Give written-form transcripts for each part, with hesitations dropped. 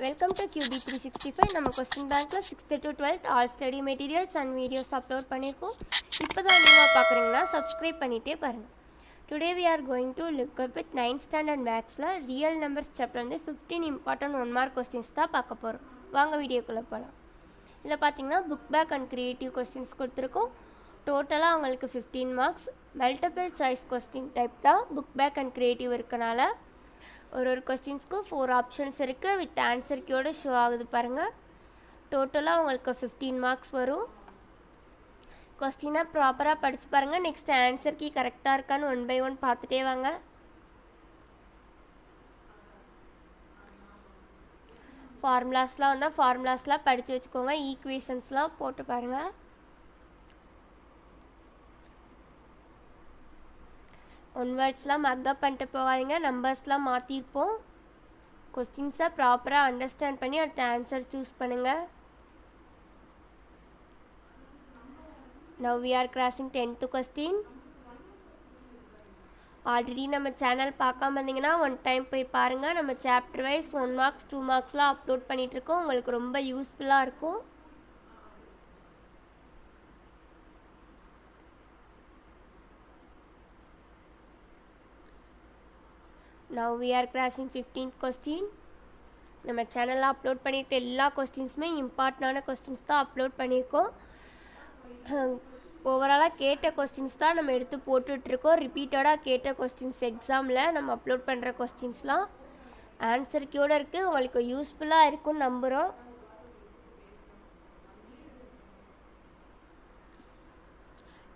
Welcome to QB365. நம்ம question பேங்க்கில் 6th to 12th all study materials and videos upload பண்ணியிருக்கோம். இப்போ தான் நியூவாக பார்க்குறீங்கன்னா சப்ஸ்கிரைப் பண்ணிகிட்டே பாருங்கள். Today we are going to look up with 9th standard மேக்ஸில் ரியல் நம்பர்ஸ் சாப்டர் வந்து 15 இம்பார்ட்டன்ட் 1 மார்க் கொஸ்டின்ஸ் தான் பார்க்க போகிறோம். வாங்க வீடியோக்குள்ளே போகலாம். இதில் பார்த்தீங்கன்னா book back and creative questions கொடுத்துருக்கோம். டோட்டலாக அவங்களுக்கு 15 marks. Multiple choice question type தான் புக் பேக் அண்ட் க்ரியேட்டிவ் இருக்கனால ஒரு கொஸ்டின்ஸ்க்கு 4 ஆப்ஷன்ஸ் இருக்குது. வித் ஆன்சர் கீயோட ஷோ ஆகுது பாருங்கள். டோட்டலாக உங்களுக்கு 15 மார்க்ஸ் வரும். கொஸ்டினை ப்ராப்பராக படித்து பாருங்கள். நெக்ஸ்ட் ஆன்சர் கீ கரெக்டாக இருக்கான்னு 1 by 1 பார்த்துட்டே வாங்க. ஃபார்முலாஸ்லாம் வந்தால் ஃபார்முலாஸ்லாம் படித்து வச்சுக்கோங்க. ஈக்குவேஷன்ஸ்லாம் போட்டு பாருங்கள். ஒன் வேர்ட்ஸ்லாம் மக்கப் பண்ணிட்டு போகாதீங்க. நம்பர்ஸ்லாம் மாற்றிருப்போம். கொஸ்டின்ஸை ப்ராப்பராக அண்டர்ஸ்டாண்ட் பண்ணி அடுத்த ஆன்சர் சூஸ் பண்ணுங்கள். Now we are crossing 10th question. Already நம்ம சேனல் பார்க்காம இருந்தீங்கன்னா 1 டைம் போய் பாருங்கள். நம்ம சாப்டர் வைஸ் 1 மார்க்ஸ் 2 மார்க்ஸ்லாம் அப்லோட் பண்ணிகிட்ருக்கோம். உங்களுக்கு ரொம்ப யூஸ்ஃபுல்லாக இருக்கும். Now we are crossing 15th question. நம்ம சேனலில் அப்லோட் பண்ணியிருக்க எல்லா கொஸ்டின்ஸுமே இம்பார்ட்டண்டான கொஸ்டின்ஸ் தான் அப்லோட் பண்ணியிருக்கோம். ஓவராலாக கேட்ட கொஸ்டின்ஸ் தான் நம்ம எடுத்து போட்டுட்ருக்கோம். ரிப்பீட்டடாக கேட்ட கொஸ்டின்ஸ் எக்ஸாமில் நம்ம அப்லோட் பண்ணுற கொஸ்டின்ஸ்லாம் ஆன்சர் கீயோடு இருக்குது. உங்களுக்கு யூஸ்ஃபுல்லாக இருக்கும்னு நம்புகிறோம்.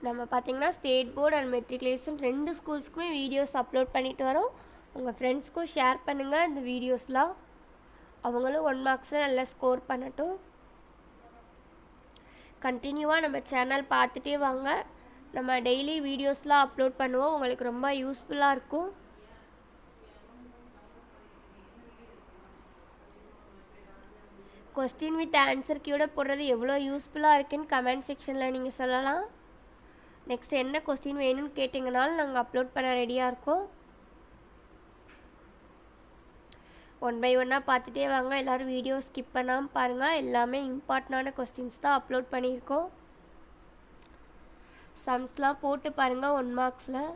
நம்ம பார்த்திங்கன்னா ஸ்டேட் போர்டு அண்ட் மெட்ரிகுலேஷன் 2 ஸ்கூல்ஸ்க்குமே வீடியோஸ் அப்லோட் பண்ணிட்டு வரோம். உங்கள் ஃப்ரெண்ட்ஸ்க்கும் ஷேர் பண்ணுங்கள் இந்த வீடியோஸ்லாம். அவங்களும் 1 மார்க்ஸை நல்லா ஸ்கோர் பண்ணட்டும். கண்டினியூவாக நம்ம சேனல் பார்த்துட்டே வாங்க. நம்ம டெய்லி வீடியோஸ்லாம் அப்லோட் பண்ணுவோம். உங்களுக்கு ரொம்ப யூஸ்ஃபுல்லாக இருக்கும். கொஸ்டின் வித் ஆன்சர் கீயோட போடுறது எவ்வளோ யூஸ்ஃபுல்லாக இருக்குன்னு கமெண்ட் செக்ஷனில் நீங்கள் சொல்லலாம். நெக்ஸ்ட் என்ன கொஸ்டின் வேணும்னு கேட்டிங்கனாலும் நாங்கள் அப்லோட் பண்ண ரெடியாக இருக்கோம். 1 by 1 பார்த்துட்டே வாங்க. எல்லோரும் வீடியோ ஸ்கிப் பண்ணாமல் பாருங்கள். எல்லாமே இம்பார்ட்டண்டான கொஸ்டின்ஸ் தான் அப்லோட் பண்ணியிருக்கோம். சம்ஸ்லாம் போட்டு பாருங்கள் 1 மார்க்ஸில்.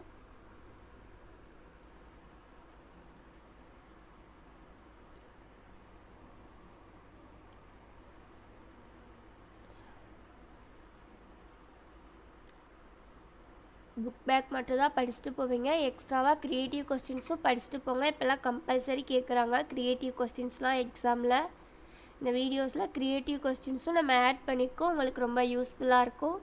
புக் பேக் மட்டும் தான் படிச்சுட்டு போவீங்க. எக்ஸ்ட்ராவாக க்ரியேட்டிவ் கொஸ்டின்ஸும் படிச்சுட்டு போங்க. இப்போல்லாம் கம்பல்சரி கேட்குறாங்க க்ரியேட்டிவ் கொஸ்டின்ஸ்லாம் எக்ஸாமில். இந்த வீடியோஸில் க்ரியேட்டிவ் கொஸ்டின்ஸும் நம்ம ஆட் பண்ணியிருக்கோம். உங்களுக்கு ரொம்ப யூஸ்ஃபுல்லாக இருக்கும்.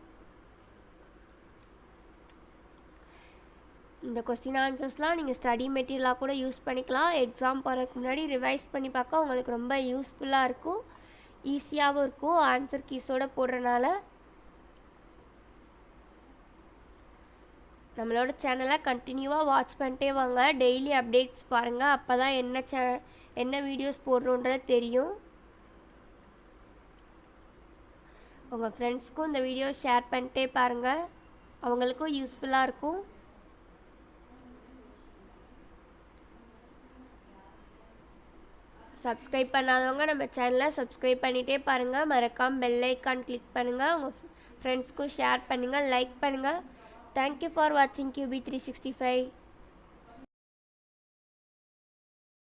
இந்த கொஸ்டின் ஆன்சர்ஸ்லாம் நீங்கள் ஸ்டடி மெட்டீரியலாக கூட யூஸ் பண்ணிக்கலாம். எக்ஸாம் போகிறதுக்கு முன்னாடி ரிவைஸ் பண்ணி பார்க்க உங்களுக்கு ரொம்ப யூஸ்ஃபுல்லாக இருக்கும். ஈஸியாகவும் இருக்கும் ஆன்சர் கீஸோடு போடுறனால. நம்மளோட சேனலை கண்டினியூவாக வாட்ச் பண்ணிட்டே வாங்க. டெய்லி அப்டேட்ஸ் பாருங்கள். அப்போ தான் என்ன வீடியோஸ் போடுறோன்றது தெரியும். உங்கள் ஃப்ரெண்ட்ஸ்க்கும் இந்த வீடியோ ஷேர் பண்ணிட்டே பாருங்கள். அவங்களுக்கும் யூஸ்ஃபுல்லாக இருக்கும். சப்ஸ்கிரைப் பண்ணாதவங்க நம்ம சேனலை சப்ஸ்கிரைப் பண்ணிகிட்டே பாருங்கள். மறக்காமல் பெல் ஐக்கான் கிளிக் பண்ணுங்கள். உங்கள் ஃப்ரெண்ட்ஸ்க்கும் ஷேர் பண்ணுங்கள், லைக் பண்ணுங்கள். Thank you for watching QB365.